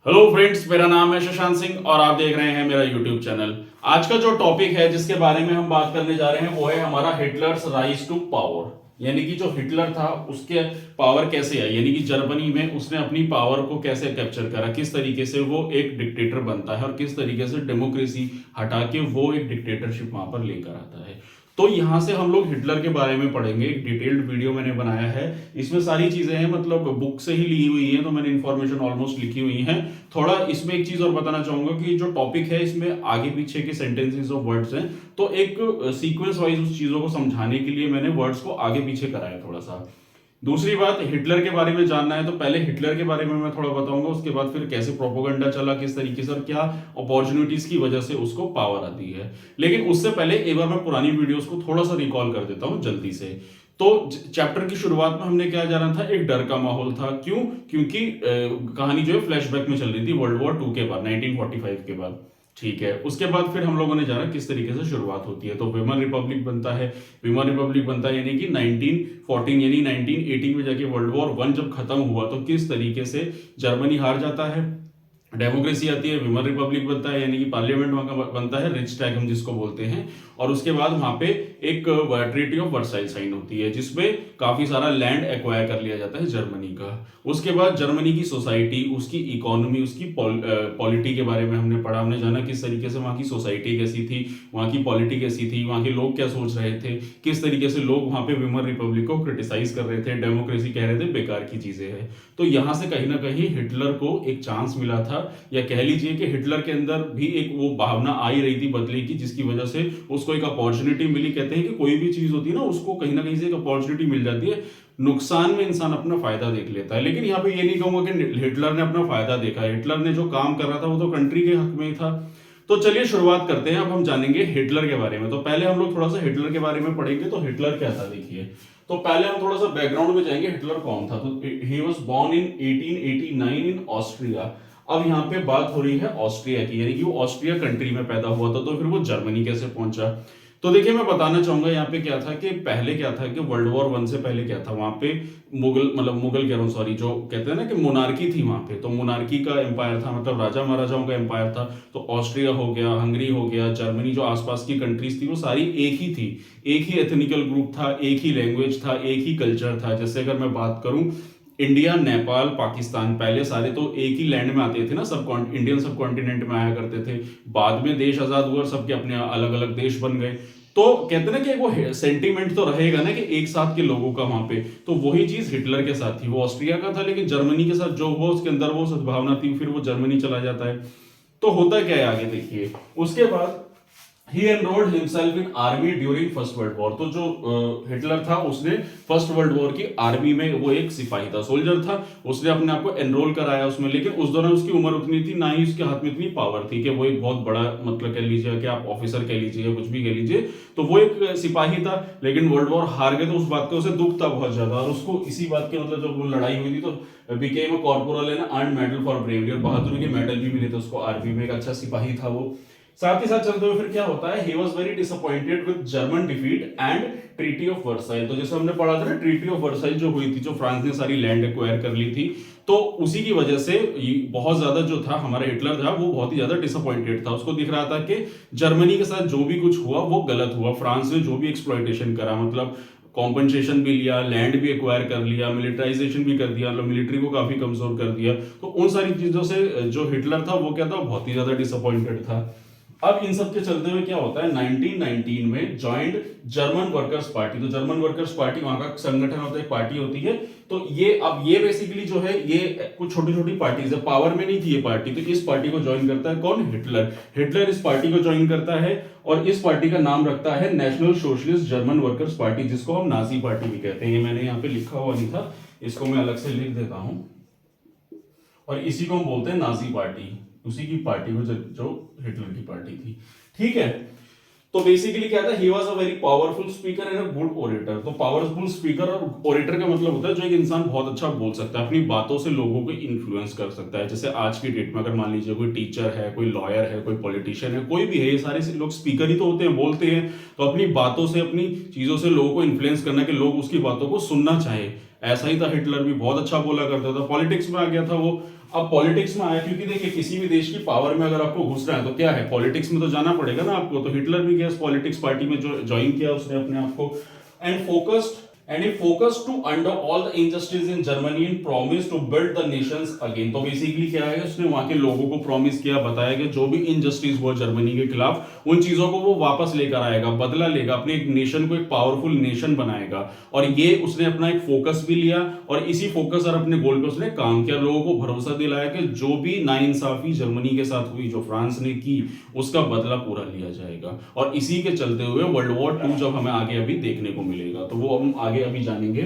Hello friends, मेरा नाम है शशांक सिंह और आप देख रहे हैं मेरा यूट्यूब चैनल। आज का जो टॉपिक है जिसके बारे में हम बात करने जा रहे हैं वो है हमारा हिटलर्स राइज टू पावर। यानी कि जो हिटलर था उसके पावर कैसे आई, यानी कि जर्मनी में उसने अपनी पावर को कैसे कैप्चर करा, किस तरीके से वो एक डिक्टेटर बनता है और किस तरीके से डेमोक्रेसी हटा के वो एक डिक्टेटरशिप वहां पर लेकर आता है। तो यहां से हम लोग हिटलर के बारे में पढ़ेंगे। एक डिटेल्ड वीडियो मैंने बनाया है, इसमें सारी चीजें हैं, मतलब बुक से ही ली हुई हैं, तो मैंने इन्फॉर्मेशन ऑलमोस्ट लिखी हुई है। थोड़ा इसमें एक चीज और बताना चाहूंगा कि जो टॉपिक है इसमें आगे पीछे के सेंटेंसेस और वर्ड्स हैं, तो एक सीक्वेंस वाइज उस चीजों को समझाने के लिए मैंने वर्ड्स को आगे पीछे कराया थोड़ा सा। दूसरी बात, हिटलर के बारे में जानना है तो पहले हिटलर के बारे में मैं थोड़ा बताऊंगा, उसके बाद फिर कैसे प्रोपोगंडा चला, किस तरीके से और क्या अपॉर्चुनिटीज की वजह से उसको पावर आती है। लेकिन उससे पहले एक बार मैं पुरानी वीडियोस को थोड़ा सा रिकॉल कर देता हूं जल्दी से। तो चैप्टर की शुरुआत में हमने क्या जाना था, एक डर का माहौल था। क्यों? क्योंकि कहानी जो है फ्लैशबैक में चल रही थी वर्ल्ड वॉर 2 के बाद, 1945 के बाद। ठीक है, उसके बाद फिर हम लोगों ने जाना किस तरीके से शुरुआत होती है। तो वेमर रिपब्लिक बनता है, वेमर रिपब्लिक बनता है यानी कि 1914 यानी 1918 में जाके वर्ल्ड वॉर 1 जब खत्म हुआ तो किस तरीके से जर्मनी हार जाता है, डेमोक्रेसी आती है, विमर रिपब्लिक बनता है यानी कि पार्लियामेंट वहां का बनता है, रिच-टैग हम जिसको बोलते हैं। और उसके बाद वहां पे एक ट्रीटी ऑफ वर्साइल साइन होती है जिसमें काफी सारा लैंड एक्वायर कर लिया जाता है जर्मनी का। उसके बाद जर्मनी की सोसाइटी, उसकी इकोनॉमी, उसकी पॉलिटी के बारे में हमने पढ़ा, हमने जाना किस तरीके से वहां की सोसाइटी कैसी थी, वहां की पॉलिटी कैसी थी, वहां के लोग क्या सोच रहे थे, किस तरीके से लोग वहां पे विमर रिपब्लिक को क्रिटिसाइज कर रहे थे, डेमोक्रेसी कह रहे थे बेकार की चीजें है। तो यहां से कहीं ना कहीं हिटलर को एक चांस मिला था, या कह लीजिए कि हिटलर के अंदर भी एक वो भावना आ ही रही थी बदले की, जिसकी वजह से उसको एक अपॉर्चुनिटी मिली। कहते हैं कि कोई भी चीज होती है ना, उसको कहीं ना कहीं से एक अपॉर्चुनिटी मिल जाती है, नुकसान में इंसान अपना फायदा देख लेता है। लेकिन यहाँ पे ये नहीं कहूंगा कि हिटलर ने अपना फायदा देखा है, हिटलर ने जो काम कर रहा था वो तो कंट्री के हक में ही था। तो चलिए शुरुआत करते हैं, अब हम जानेंगे हिटलर के बारे में। तो पहले हम लोग थोड़ा सा हिटलर के बारे में पढ़ेंगे। तो हिटलर क्या था देखिए, तो पहले हम थोड़ा सा बैकग्राउंड में जाएंगे, हिटलर कौन था। तो he was born in 1889 in Austria. अब यहाँ पे बात हो रही है ऑस्ट्रिया की, यानी कि वो ऑस्ट्रिया कंट्री में पैदा हुआ था, तो फिर वो जर्मनी कैसे पहुंचा। तो देखिए मैं बताना चाहूंगा यहाँ पे क्या था कि पहले क्या था कि वर्ल्ड वॉर 1 से पहले क्या था वहां पे, मुगल मतलब मुगल कह रहा हूँ सॉरी, जो कहते हैं ना कि मोनार्की थी वहां पे, तो मोनार्की का एम्पायर था, मतलब राजा महाराजाओं का एम्पायर था। तो ऑस्ट्रिया हो गया, हंगरी हो गया, जर्मनी, जो आसपास की कंट्रीज थी वो सारी एक ही थी, एक ही एथनिकल ग्रुप था, एक ही लैंग्वेज था, एक ही कल्चर था। जैसे अगर मैं बात करूं, इंडिया, नेपाल, पाकिस्तान, पहले सारे तो एक ही लैंड में आते थे ना, सब इंडियन सब कॉन्टिनेंट में आया करते थे। बाद में देश आजाद हुआ, सबके अपने अलग अलग देश बन गए। तो कहते ना कि वो सेंटीमेंट तो रहेगा ना कि एक साथ के लोगों का वहां पे, तो वही चीज हिटलर के साथ थी। वो ऑस्ट्रिया का था लेकिन जर्मनी के साथ जो हुआ उसके अंदर वो सद्भावना थी, फिर वो जर्मनी चला जाता है। तो होता क्या है आगे देखिए, उसके बाद ही enrolled himself in army during first world war. तो जो हिटलर था उसने फर्स्ट वर्ल्ड वॉर की आर्मी में, वो एक सिपाही था, सोल्जर था, उसने अपने आप को एनरोल कराया उसमें। लेकिन उस दौरान उसकी उम्र उतनी थी, ना ही उसके हाथ में इतनी पावर थी कि वो एक बहुत बड़ा, मतलब कह लीजिए कि आप ऑफिसर कह लीजिए या कुछ भी कह लीजिए, तो वो एक सिपाही था। लेकिन वर्ल्ड वॉर हार गए तो उस बात का उसे दुख था बहुत ज्यादा, और उसको इसी बात के, मतलब जब वो लड़ाई हुई थी तो became a corporal and earn medal for bravery, और बहादुरी के मेडल भी मिले थे उसको आर्मी में, एक अच्छा सिपाही था वो। साथ ही साथ चलते हुए फिर क्या होता है, he was very disappointed with German defeat and treaty of Versailles. तो जैसे हमने पढ़ा था ना, ट्रीटी ऑफ वर्साइल जो हुई थी, जो फ्रांस ने सारी लैंड एक्वायर कर ली थी, तो उसी की वजह से बहुत ज्यादा जो था हमारा हिटलर था वो बहुत ही ज्यादा डिसअपॉइंटेड था। उसको दिख रहा था कि जर्मनी के साथ जो भी कुछ हुआ वो गलत हुआ, फ्रांस ने जो भी एक्सप्लॉइटेशन करा, मतलब कॉम्पनसेशन भी लिया, लैंड भी एक्वायर कर लिया, मिलिटराइजेशन भी कर दिया, मतलब मिलिट्री को काफी कमजोर कर दिया। तो उन सारी चीजों से जो हिटलर था वो क्या था, बहुत ही ज्यादा डिसअपॉइंटेड था। अब इन सब के चलते हुए क्या होता है, 1919 में ज्वाइंट जर्मन वर्कर्स पार्टी। तो जर्मन वर्कर्स पार्टी वहां का संगठन होता है, एक पार्टी होती है। तो ये अब ये बेसिकली जो है ये कुछ छोटी छोटी पार्टीज है, पावर में नहीं थी ये पार्टी। तो इस पार्टी को ज्वाइन करता है कौन, हिटलर। हिटलर इस पार्टी को ज्वाइन करता है और इस पार्टी का नाम रखता है national socialist German workers party, जिसको हम नाजी पार्टी भी कहते हैं। ये मैंने यहाँ पे लिखा हुआ नहीं था, इसको मैं अलग से लिख देता हूं, और इसी को हम बोलते हैं नाजी पार्टी, उसी की पार्टी में जो हिटलर की पार्टी थी। ठीक है, तो बेसिकली क्या था, he was a very powerful speaker and a good orator. तो पावरफुल स्पीकर और ओरेटर का मतलब होता है जो एक इंसान बहुत अच्छा बोल सकता है, अपनी बातों से लोगों को इन्फ्लुएंस कर सकता है। जैसे आज की डेट में अगर मान लीजिए कोई टीचर है, कोई लॉयर है, कोई पॉलिटिशियन है, कोई भी है, ये सारे लोग स्पीकर ही तो होते हैं, बोलते हैं। तो अपनी बातों से, अपनी चीजों से लोगों को इन्फ्लुएंस करना कि लोग उसकी बातों को सुनना चाहे। ऐसा ही था, हिटलर भी बहुत अच्छा बोला करता था, पॉलिटिक्स में आ गया था वो। अब पॉलिटिक्स में आया, क्योंकि देखिए किसी भी देश की पावर में अगर आपको घुसना है तो क्या है, पॉलिटिक्स में तो जाना पड़ेगा ना आपको। तो हिटलर भी गया पॉलिटिक्स पार्टी में, जो ज्वाइन किया उसने अपने आप को, and he focused to undo all the injustice in Germany and promised to build the nations again। तो बेसिकली क्या है, उसने वहां के लोगों को प्रॉमिस किया, बताया कि जो भी इनजस्टिस हुआ जर्मनी के खिलाफ उन चीजों को वो वापस लेकर आएगा, बदला लेगा, अपने एक नेशन को एक पावरफुल नेशन बनाएगा। और ये उसने अपना एक फोकस भी लिया और इसी फोकस और अपने गोल पे उसने काम किया, लोगों को भरोसा दिलाया कि जो भी नाइंसाफी जर्मनी के साथ हुई, जो फ्रांस ने की, उसका बदला पूरा लिया जाएगा। और इसी के चलते हुए वर्ल्ड वॉर 2 जब हमें आगे अभी देखने को मिलेगा, तो वो हम आगे अभी जानेंगे।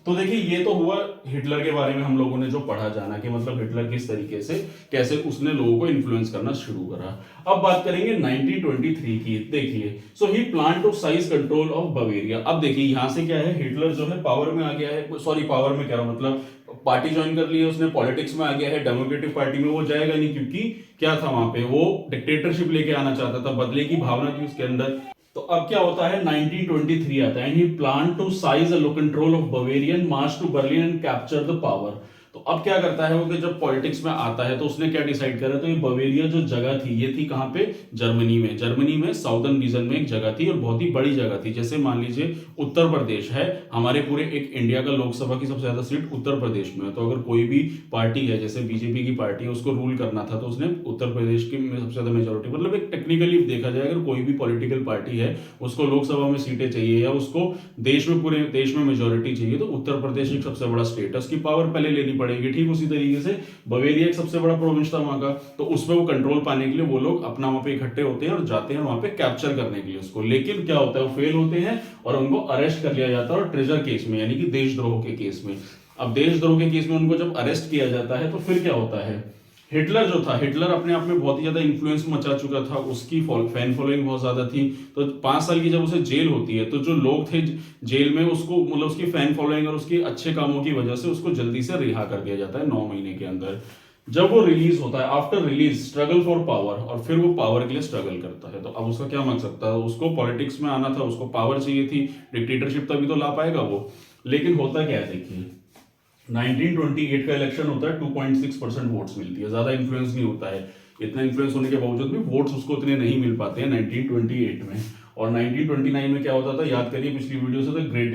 तो देखिए ये तो हुआ हिटलर के बारे में हम लोगों ने जो पढ़ा जाना, कि मतलब हिटलर किस तरीके से, कैसे उसने लोगों को इन्फ्लुएंस करना शुरू करा। अब बात करेंगे 1923 की। देखिए so he plan to seize control of Bavaria. अब देखिए यहां से क्या है, हिटलर जो है पावर में आ गया है, सॉरी पावर में कह रहा हूं, मतलब पार्टी ज्वाइन कर ली है उसने, पॉलिटिक्स में आ गया है। डेमोक्रेटिक पार्टी में वो जाएगा नहीं, क्योंकि क्या था वहां पे, वो डिक्टेटरशिप लेके आना चाहता था, बदले की भावना थी उसके अंदर। तो अब क्या होता है, 1923 आता है, and he plan to seize a control of Bavarian, march to Berlin and capture the power. तो अब क्या करता है वो, कि जब पॉलिटिक्स में आता है तो उसने क्या डिसाइड करा, तो ये बवेरिया जो जगह थी, ये थी कहां पे, जर्मनी में साउदर्न रीजन में एक जगह थी, और बहुत ही बड़ी जगह थी। जैसे मान लीजिए उत्तर प्रदेश है, हमारे पूरे एक इंडिया का लोकसभा की सबसे ज्यादा सीट उत्तर प्रदेश में है। तो अगर कोई भी पार्टी है, जैसे बीजेपी की पार्टी है, उसको रूल करना था, तो उसने उत्तर प्रदेश की में सबसे ज्यादा मेजोरिटी, मतलब एक टेक्निकली देखा जाए अगर कोई भी पॉलिटिकल पार्टी है, उसको लोकसभा में सीटें चाहिए या उसको देश में, पूरे देश में मेजोरिटी चाहिए, तो उत्तर प्रदेश एक सबसे बड़ा स्टेट है, उसकी पावर पहले लेनी पड़ेगी। ठीक उसी तरीके से बवेरिया एक सबसे बड़ा प्रोविंस था वहां का, तो उसमें वो कंट्रोल पाने के लिए वो लोग अपना वहां पे इकट्ठे होते हैं और जाते हैं वहां पे कैप्चर करने के लिए उसको। लेकिन क्या होता है, वो फेल होते हैं और उनको अरेस्ट कर लिया जाता है, और ट्रेजर केस में, यानी कि देशद्रोह के केस में। अब देशद्रोह के केस में उनको जब अरेस्ट किया जाता है, तो फिर क्या होता है, हिटलर जो था, हिटलर अपने आप में बहुत ही ज्यादा इन्फ्लुएंस मचा चुका था, उसकी फैन फॉलोइंग बहुत ज्यादा थी। तो 5 साल की जब उसे जेल होती है, तो जो लोग थे जेल में, उसको मतलब उसकी फैन फॉलोइंग और उसके अच्छे कामों की वजह से उसको जल्दी से रिहा कर दिया जाता है 9 महीने के अंदर। जब वो रिलीज होता है, after release struggle for power, और फिर वो पावर के लिए स्ट्रगल करता है। तो अब उसका क्या मकसद था, उसको पॉलिटिक्स में आना था, उसको पावर चाहिए थी, डिक्टेटरशिप तभी तो ला पाएगा वो। लेकिन होता क्या है, देखिए 1928 का इलेक्शन होता है, 2.6% वोट्स मिलती है, ज्यादा इन्फ्लुएंस नहीं होता है। इतना इन्फ्लुएंस होने के बावजूद भी वोट्स उसको उतने नहीं मिल पाते हैं 1928 में। और 1929 में क्या होता था, याद करिए पिछली वीडियो से, तो ग्रेट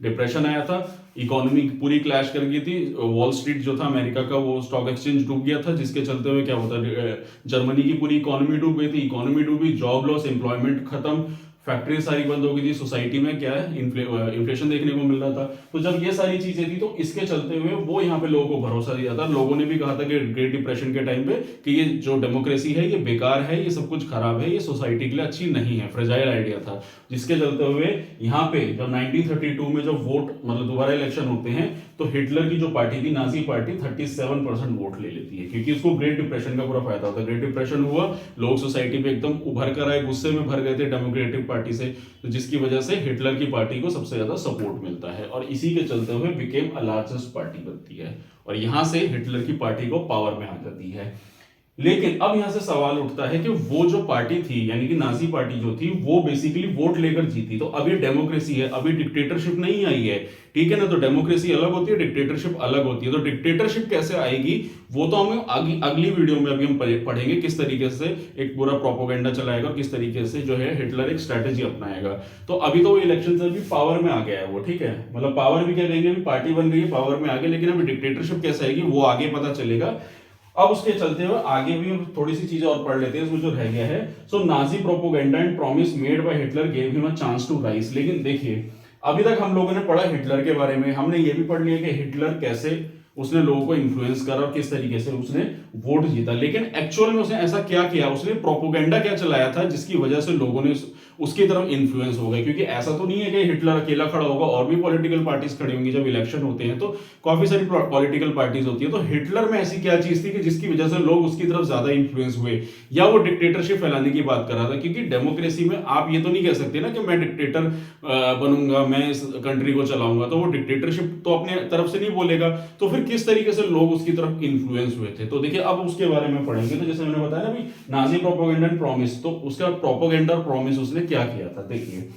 डिप्रेशन आया था, इकोनॉमी पूरी क्लैश कर गई थी, वॉल स्ट्रीट जो था अमेरिका का, वो स्टॉक एक्सचेंज डूब गया था, जिसके चलते हुए क्या होता है, जर्मनी की पूरी इकोनॉमी डूब गई थी, इकोनॉमी डूबी, जॉब लॉस, एम्प्लॉयमेंट खत्म, फैक्ट्री सारी बंद हो गई थी, सोसाइटी में क्या है, इन्फ्लेशन देखने को मिल रहा था। तो जब ये सारी चीजें थी, तो इसके चलते हुए वो यहाँ पे लोगों को भरोसा दिया था। लोगों ने भी कहा था कि ग्रेट डिप्रेशन के टाइम पे, कि ये जो डेमोक्रेसी है ये बेकार है, ये सब कुछ खराब है, ये सोसाइटी के लिए अच्छी नहीं है, फ्रेजाइल आइडिया था। जिसके चलते हुए यहाँ पे जब 1932 में जब वोट, मतलब दोबारा इलेक्शन होते हैं, तो हिटलर की जो पार्टी थी, नाजी पार्टी, 37% वोट ले लेती है, क्योंकि उसको ग्रेट डिप्रेशन का पूरा फायदा होता है। ग्रेट डिप्रेशन हुआ, लोग सोसाइटी में एकदम उभर कर आए, गुस्से में भर गए थे डेमोक्रेटिक पार्टी से, तो जिसकी वजह से हिटलर की पार्टी को सबसे ज्यादा सपोर्ट मिलता है, और इसी के चलते हुए बिकेम अ लार्जेस्ट पार्टी बनती है, और यहां से हिटलर की पार्टी को पावर में आ जाती है। लेकिन अब यहां से सवाल उठता है कि वो जो पार्टी थी, यानी कि नाजी पार्टी जो थी, वो बेसिकली वोट लेकर जीती। तो अभी डेमोक्रेसी है, अभी डिक्टेटरशिप नहीं आई है, ठीक है ना। तो डेमोक्रेसी अलग होती है, डिक्टेटरशिप अलग होती है। तो डिक्टेटरशिप कैसे आएगी, वो तो हम अगली वीडियो में अभी हम पढ़ेंगे, किस तरीके से एक पूरा प्रोपोगेंडा चलाएगा और किस तरीके से जो है हिटलर एक स्ट्रेटेजी अपनाएगा। तो अभी तो वो इलेक्शन से भी पावर में आ गया है वो, ठीक है, मतलब पावर भी क्या कहेंगे, अभी पार्टी बन गई है, पावर में आ गया। लेकिन अभी डिक्टेटरशिप कैसे आएगी वो आगे पता चलेगा। अब उसके चलते हुए आगे भी थोड़ी सी चीजें और पढ़ लेते हैं, इसमें जो रह गया है। So Nazi propaganda and promise made by Hitler gave him a chance to rise. लेकिन देखिए अभी तक हम लोगों ने पढ़ा हिटलर के बारे में, हमने ये भी पढ़ लिया कि हिटलर कैसे उसने लोगों को इन्फ्लुएंस करा और किस तरीके से उसने वोट जीता। लेकिन एक्चुअल में उसने ऐसा क्या किया, उसने प्रोपोगेंडा क्या चलाया था जिसकी वजह से लोगों ने उसकी तरफ इन्फ्लुएंस हो गए। क्योंकि ऐसा तो नहीं है कि हिटलर अकेला खड़ा होगा, और भी पॉलिटिकल पार्टीज खड़ी होंगी। जब इलेक्शन होते हैं तो काफी सारी पॉलिटिकल पार्टीज होती है। तो हिटलर में ऐसी क्या चीज थी कि जिसकी वजह से लोग उसकी तरफ ज्यादा इन्फ्लुएंस हुए, या वो डिक्टेटरशिप फैलाने की बात कर रहा था। क्योंकि डेमोक्रेसी में आप ये तो नहीं कह सकते ना कि मैं डिक्टेटर बनूंगा, मैं इस कंट्री को चलाऊंगा, तो वो डिक्टेटरशिप तो अपने तरफ से नहीं बोलेगा। तो फिर किस तरीके से लोग उसकी तरफ इन्फ्लुएंस हुए थे, तो देखिए अब उसके बारे में पढ़ेंगे। तो जैसे मैंने बताया ना अभी, नाजी प्रोपोगेंडा एंड प्रॉमिस, तो उसका प्रोपोगेंडा और प्रॉमिस उसने क्या किया था, देखिए।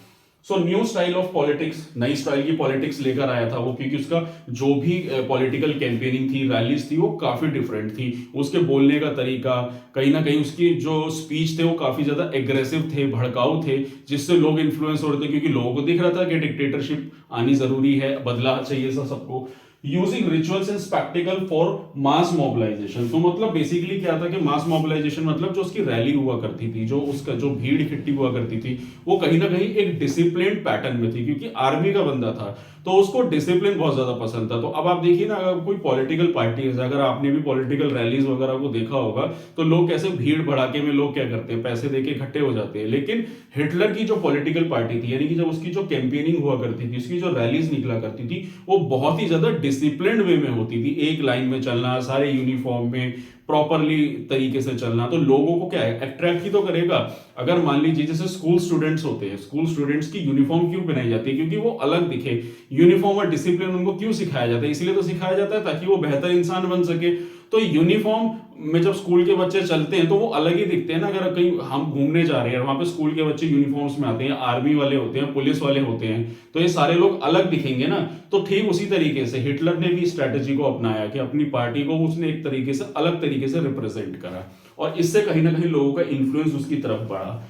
So new style of politics, नई स्टाइल की पॉलिटिक्स लेकर आया था वो, क्योंकि उसका जो भी पॉलिटिकल कैंपेनिंग थी, रैलीज थी, वो काफी डिफरेंट थी। उसके बोलने का तरीका, कहीं ना कहीं उसकी जो स्पीच थे वो काफी ज्यादा एग्रेसिव थे, भड़काऊ थे, जिससे लोग इन्फ्लुएंस हो रहे थे, क्योंकि लोगों को दिख रहा था कि डिक्टेटरशिप आनी जरूरी है, बदला चाहिए सबको। Using rituals and spectacle for mass mobilisation. तो मतलब बेसिकली क्या था कि मास मोबिलाइजेशन मतलब जो उसकी रैली हुआ करती थी, जो उसका जो भीड़ इकट्ठी हुआ करती थी, वो कहीं ना कहीं एक डिसिप्लिन पैटर्न में थी, क्योंकि आर्मी का बंदा था तो उसको डिसिप्लिन बहुत ज्यादा पसंद था। तो अब आप देखिए ना, अगर कोई पॉलिटिकल पार्टी है, अगर आपने भी पॉलिटिकल रैलीज वगैरह को देखा होगा, तो लोग कैसे भीड़ भड़ाके में लोग क्या करते हैं, पैसे देके इकट्ठे हो जाते हैं। लेकिन हिटलर की जो पॉलिटिकल पार्टी थी, यानी कि जब उसकी जो कैंपेनिंग हुआ करती थी, उसकी जो रैलीज निकला करती थी, वो बहुत ही ज्यादा डिसिप्लिन वे में होती थी। एक लाइन में चलना, सारे यूनिफॉर्म में प्रॉपरली तरीके से चलना, तो लोगों को क्या है, अट्रैक्ट ही तो करेगा। अगर मान लीजिए जैसे स्कूल स्टूडेंट्स होते हैं, स्कूल स्टूडेंट्स की यूनिफॉर्म क्यों बनाई जाती है, क्योंकि वो अलग दिखे। यूनिफॉर्म और डिसिप्लिन उनको क्यों सिखाया जाता है, इसलिए तो सिखाया जाता है ताकि वो बेहतर इंसान बन सके। तो यूनिफॉर्म में जब स्कूल के बच्चे चलते हैं तो वो अलग ही दिखते हैं ना। अगर कहीं हम घूमने जा रहे हैं और वहां पे स्कूल के बच्चे यूनिफॉर्म्स में आते हैं, आर्मी वाले होते हैं, पुलिस वाले होते हैं, तो ये सारे लोग अलग दिखेंगे ना। तो ठीक उसी तरीके से हिटलर ने भी स्ट्रेटेजी को अपनाया कि अपनी पार्टी को उसने एक तरीके से अलग तरीके से रिप्रेजेंट करा, और इससे कहीं ना कहीं लोगों का इन्फ्लुएंस उसकी तरफ बढ़ा।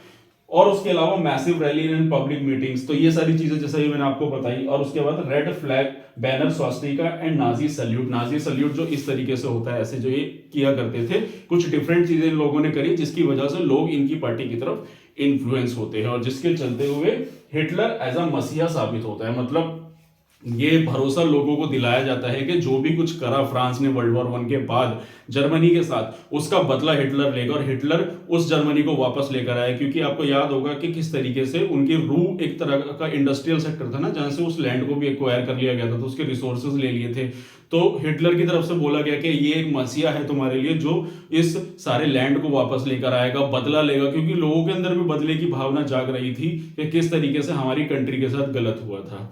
और उसके अलावा massive rally and public meetings, तो ये सारी चीजें जैसा ही मैंने आपको बताई। और उसके बाद red flag, banner, swastika and Nazi salute. Nazi salute जो इस तरीके से होता है, ऐसे जो ये किया करते थे, कुछ डिफरेंट चीजें इन लोगों ने करी, जिसकी वजह से लोग इनकी पार्टी की तरफ इन्फ्लुएंस होते हैं, और जिसके चलते हुए हिटलर एज अ मसीहा साबित होता है। मतलब ये भरोसा लोगों को दिलाया जाता है कि जो भी कुछ करा फ्रांस ने वर्ल्ड वॉर 1 के बाद जर्मनी के साथ, उसका बदला हिटलर लेगा, और हिटलर उस जर्मनी को वापस लेकर आया। क्योंकि आपको याद होगा कि किस तरीके से उनकी रू एक तरह का इंडस्ट्रियल सेक्टर था ना, जहां से उस लैंड को भी एक्वायर कर लिया गया था, तो उसके रिसोर्सेज ले लिए थे। तो हिटलर की तरफ से बोला गया कि ये एक मसीहा है तुम्हारे लिए, जो इस सारे लैंड को वापस लेकर आएगा, बदला लेगा, क्योंकि लोगों के अंदर भी बदले की भावना जाग रही थी कि किस तरीके से हमारी कंट्री के साथ गलत हुआ था।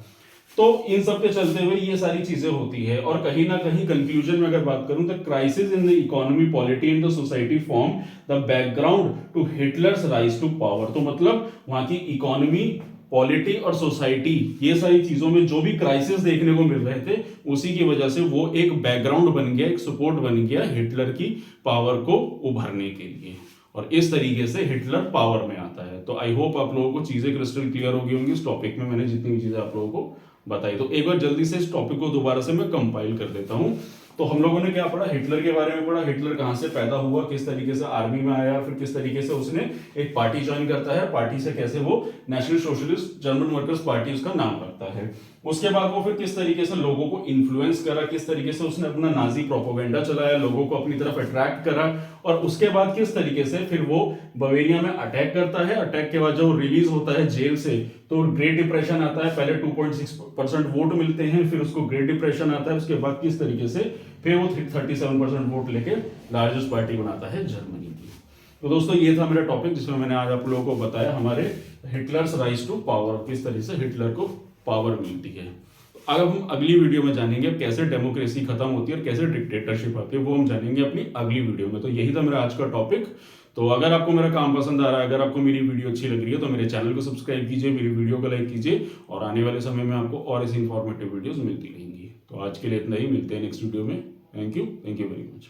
तो इन सब के चलते हुए ये सारी चीजें होती है। और कहीं ना कहीं कंक्लूजन में अगर बात करूं, तो crisis in the economy, polity and the society form the background to Hitler's rise to power. तो मतलब वहां की इकोनॉमी, पॉलिटी और सोसाइटी, ये सारी चीजों में जो भी क्राइसिस देखने को मिल रहे थे, उसी की वजह से वो एक बैकग्राउंड बन गया, एक सपोर्ट बन गया हिटलर की पावर को उभरने के लिए। और इस तरीके से हिटलर पावर में आता है। तो आई होप आप लोगों को चीजें क्रिस्टल क्लियर हो गई होंगी इस टॉपिक में, मैंने जितनी भी चीजें आप लोगों को बताई। तो एक बार जल्दी से इस टॉपिक को दोबारा से मैं कंपाइल कर देता हूं। तो हम लोगों ने क्या पढ़ा, हिटलर के बारे में पढ़ा, हिटलर कहां से पैदा हुआ, किस तरीके से आर्मी में आया, फिर किस तरीके से उसने एक पार्टी ज्वाइन करता है, पार्टी से कैसे वो national socialist German workers party उसका नाम रखता है। उसके बाद वो फिर किस तरीके से लोगों को इन्फ्लुएंस करा, किस तरीके से उसने अपना नाजी प्रोपोगेंडा चलाया, लोगों को अपनी तरफ अट्रैक्ट करा, और उसके बाद किस तरीके से फिर वो बवेरिया में अटैक करता है। अटैक के बाद जब रिलीज होता है जेल से, तो ग्रेट डिप्रेशन आता है। पहले 2.6% वोट मिलते हैं, फिर उसको ग्रेट डिप्रेशन आता है। उसके बाद किस तरीके से फिर वो 37% वोट लेके लार्जेस्ट पार्टी बनाता है जर्मनी की। तो दोस्तों ये था मेरा टॉपिक, जिसमें मैंने आज आप लोगों को बताया हमारे हिटलर्स राइज टू पावर, किस तरह से हिटलर को पावर मिलती है। अब हम अगली वीडियो में जानेंगे कैसे डेमोक्रेसी खत्म होती है और कैसे डिक्टेटरशिप आती है, वो हम जानेंगे अपनी अगली वीडियो में। तो यही था मेरा आज का टॉपिक। तो अगर आपको मेरा काम पसंद आ रहा है, अगर आपको मेरी वीडियो अच्छी लग रही है, तो मेरे चैनल को सब्सक्राइब कीजिए, मेरी वीडियो को लाइक कीजिए, और आने वाले समय में आपको और ऐसी इंफॉर्मेटिव वीडियोस मिलती रहेंगी। तो आज के लिए इतना ही, मिलते हैं नेक्स्ट वीडियो में। Thank you very much.